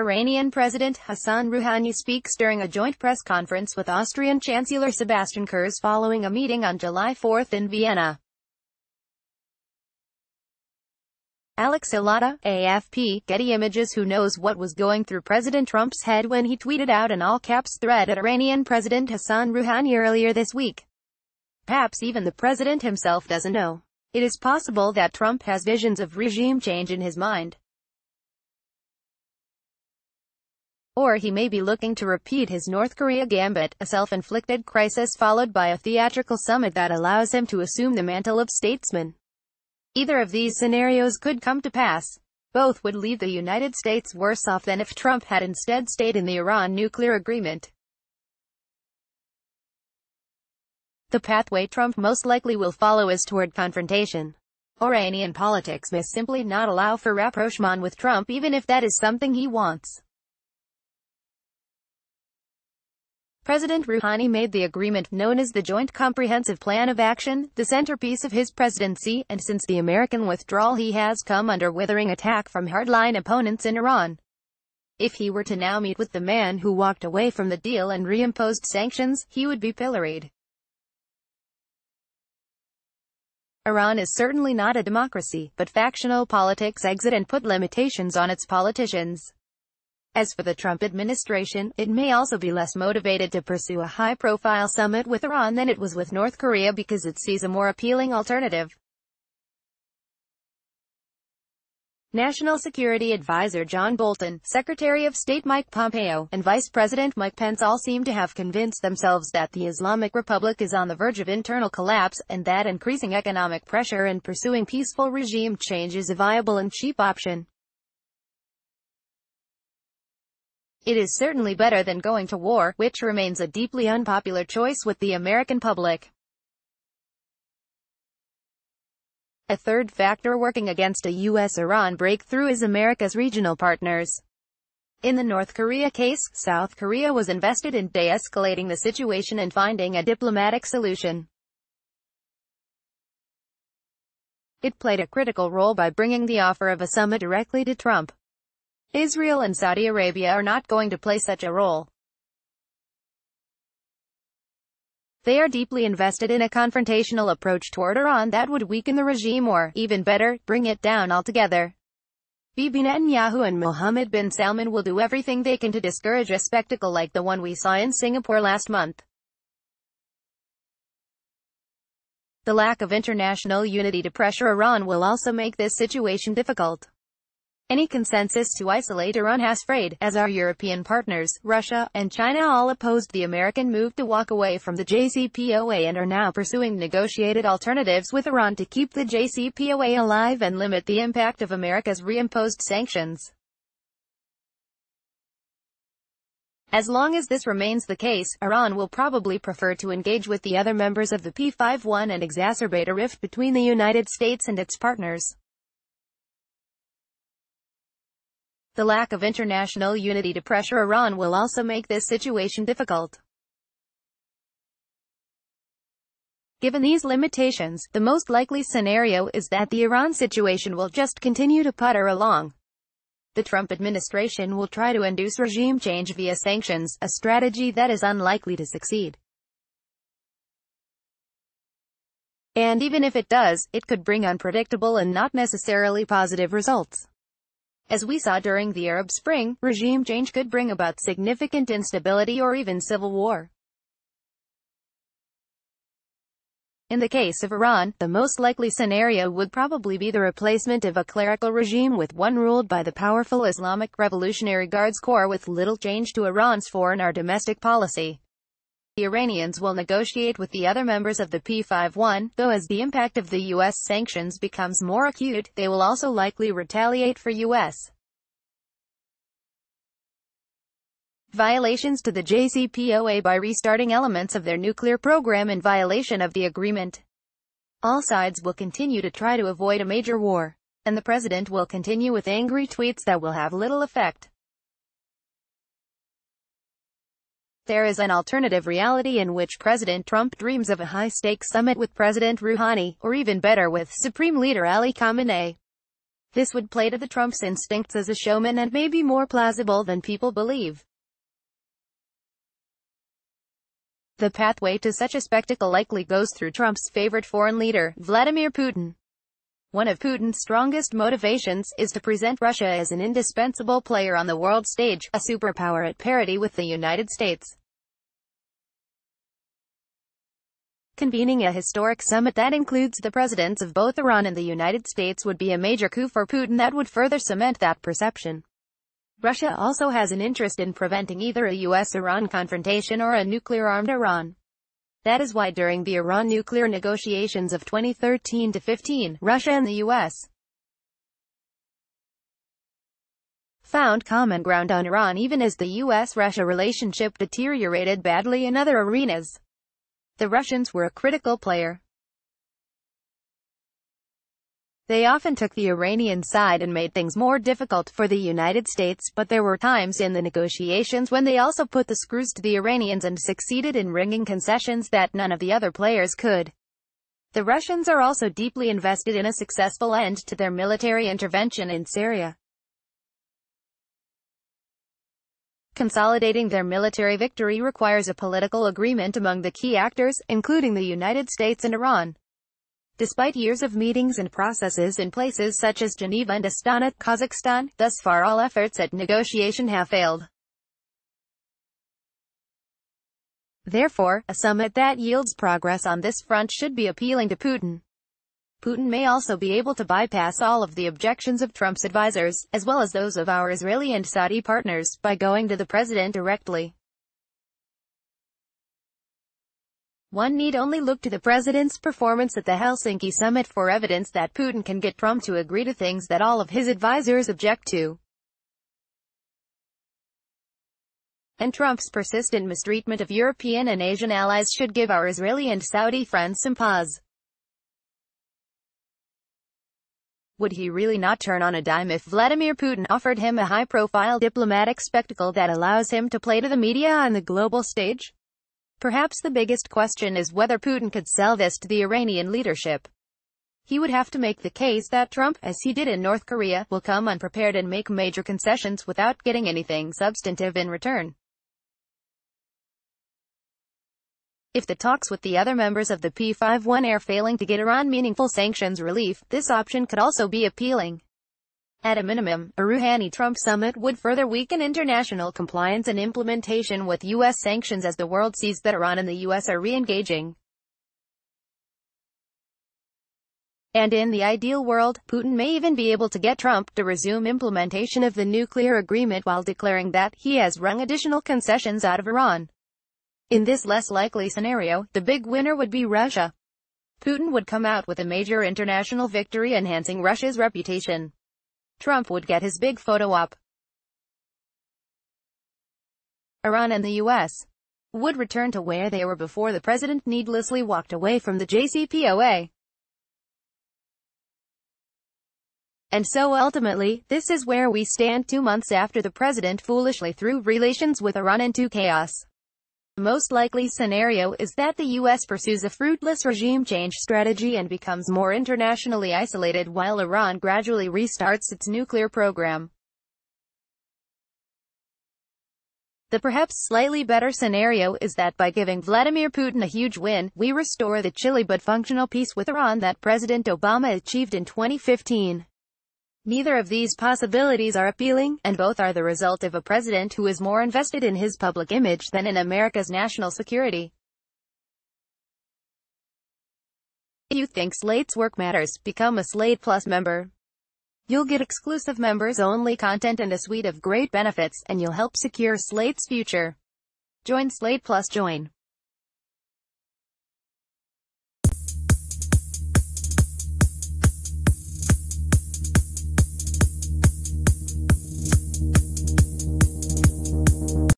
Iranian President Hassan Rouhani speaks during a joint press conference with Austrian Chancellor Sebastian Kurz following a meeting on July 4 in Vienna. Alex Ilata, AFP, Getty Images. Who knows what was going through President Trump's head when he tweeted out an all-caps threat at Iranian President Hassan Rouhani earlier this week? Perhaps even the president himself doesn't know. It is possible that Trump has visions of regime change in his mind. Or he may be looking to repeat his North Korea gambit, a self-inflicted crisis followed by a theatrical summit that allows him to assume the mantle of statesman. Either of these scenarios could come to pass. Both would leave the United States worse off than if Trump had instead stayed in the Iran nuclear agreement. The pathway Trump most likely will follow is toward confrontation. Iranian politics may simply not allow for rapprochement with Trump, even if that is something he wants. President Rouhani made the agreement known as the Joint Comprehensive Plan of Action the centerpiece of his presidency, and since the American withdrawal he has come under withering attack from hardline opponents in Iran. If he were to now meet with the man who walked away from the deal and reimposed sanctions, he would be pilloried. Iran is certainly not a democracy, but factional politics exist and put limitations on its politicians. As for the Trump administration, it may also be less motivated to pursue a high-profile summit with Iran than it was with North Korea because it sees a more appealing alternative. National Security Advisor John Bolton, Secretary of State Mike Pompeo, and Vice President Mike Pence all seem to have convinced themselves that the Islamic Republic is on the verge of internal collapse, and that increasing economic pressure and pursuing peaceful regime change is a viable and cheap option. It is certainly better than going to war, which remains a deeply unpopular choice with the American public. A third factor working against a U.S.-Iran breakthrough is America's regional partners. In the North Korea case, South Korea was invested in de-escalating the situation and finding a diplomatic solution. It played a critical role by bringing the offer of a summit directly to Trump. Israel and Saudi Arabia are not going to play such a role. They are deeply invested in a confrontational approach toward Iran that would weaken the regime or, even better, bring it down altogether. Bibi Netanyahu and Mohammed bin Salman will do everything they can to discourage a spectacle like the one we saw in Singapore last month. The lack of international unity to pressure Iran will also make this situation difficult. Any consensus to isolate Iran has frayed, as our European partners, Russia, and China all opposed the American move to walk away from the JCPOA and are now pursuing negotiated alternatives with Iran to keep the JCPOA alive and limit the impact of America's reimposed sanctions. As long as this remains the case, Iran will probably prefer to engage with the other members of the P51 and exacerbate a rift between the United States and its partners. The lack of international unity to pressure Iran will also make this situation difficult. Given these limitations, the most likely scenario is that the Iran situation will just continue to putter along. The Trump administration will try to induce regime change via sanctions, a strategy that is unlikely to succeed. And even if it does, it could bring unpredictable and not necessarily positive results. As we saw during the Arab Spring, regime change could bring about significant instability or even civil war. In the case of Iran, the most likely scenario would probably be the replacement of a clerical regime with one ruled by the powerful Islamic Revolutionary Guards Corps with little change to Iran's foreign or domestic policy. The Iranians will negotiate with the other members of the P51, though as the impact of the U.S. sanctions becomes more acute, they will also likely retaliate for U.S. violations to the JCPOA by restarting elements of their nuclear program in violation of the agreement. All sides will continue to try to avoid a major war, and the president will continue with angry tweets that will have little effect. There is an alternative reality in which President Trump dreams of a high-stakes summit with President Rouhani, or even better with Supreme Leader Ali Khamenei. This would play to the Trump's instincts as a showman and may be more plausible than people believe. The pathway to such a spectacle likely goes through Trump's favorite foreign leader, Vladimir Putin. One of Putin's strongest motivations is to present Russia as an indispensable player on the world stage, a superpower at parity with the United States. Convening a historic summit that includes the presidents of both Iran and the United States would be a major coup for Putin that would further cement that perception. Russia also has an interest in preventing either a US-Iran confrontation or a nuclear-armed Iran. That is why during the Iran nuclear negotiations of 2013-15, Russia and the US found common ground on Iran even as the US-Russia relationship deteriorated badly in other arenas. The Russians were a critical player. They often took the Iranian side and made things more difficult for the United States, but there were times in the negotiations when they also put the screws to the Iranians and succeeded in wringing concessions that none of the other players could. The Russians are also deeply invested in a successful end to their military intervention in Syria. Consolidating their military victory requires a political agreement among the key actors, including the United States and Iran. Despite years of meetings and processes in places such as Geneva and Astana, Kazakhstan, thus far all efforts at negotiation have failed. Therefore, a summit that yields progress on this front should be appealing to Putin. Putin may also be able to bypass all of the objections of Trump's advisors, as well as those of our Israeli and Saudi partners, by going to the president directly. One need only look to the president's performance at the Helsinki summit for evidence that Putin can get Trump to agree to things that all of his advisors object to. And Trump's persistent mistreatment of European and Asian allies should give our Israeli and Saudi friends some pause. Would he really not turn on a dime if Vladimir Putin offered him a high-profile diplomatic spectacle that allows him to play to the media on the global stage? Perhaps the biggest question is whether Putin could sell this to the Iranian leadership. He would have to make the case that Trump, as he did in North Korea, will come unprepared and make major concessions without getting anything substantive in return. If the talks with the other members of the P5 are failing to get Iran meaningful sanctions relief, this option could also be appealing. At a minimum, a Rouhani-Trump summit would further weaken international compliance and implementation with U.S. sanctions as the world sees that Iran and the U.S. are re-engaging. And in the ideal world, Putin may even be able to get Trump to resume implementation of the nuclear agreement while declaring that he has wrung additional concessions out of Iran. In this less likely scenario, the big winner would be Russia. Putin would come out with a major international victory enhancing Russia's reputation. Trump would get his big photo op. Iran and the U.S. would return to where they were before the president needlessly walked away from the JCPOA. And so ultimately, this is where we stand 2 months after the president foolishly threw relations with Iran into chaos. The most likely scenario is that the U.S. pursues a fruitless regime change strategy and becomes more internationally isolated while Iran gradually restarts its nuclear program. The perhaps slightly better scenario is that by giving Vladimir Putin a huge win, we restore the chilly but functional peace with Iran that President Obama achieved in 2015. Neither of these possibilities are appealing, and both are the result of a president who is more invested in his public image than in America's national security. If you think Slate's work matters, become a Slate Plus member. You'll get exclusive members-only content and a suite of great benefits, and you'll help secure Slate's future. Join Slate Plus. Join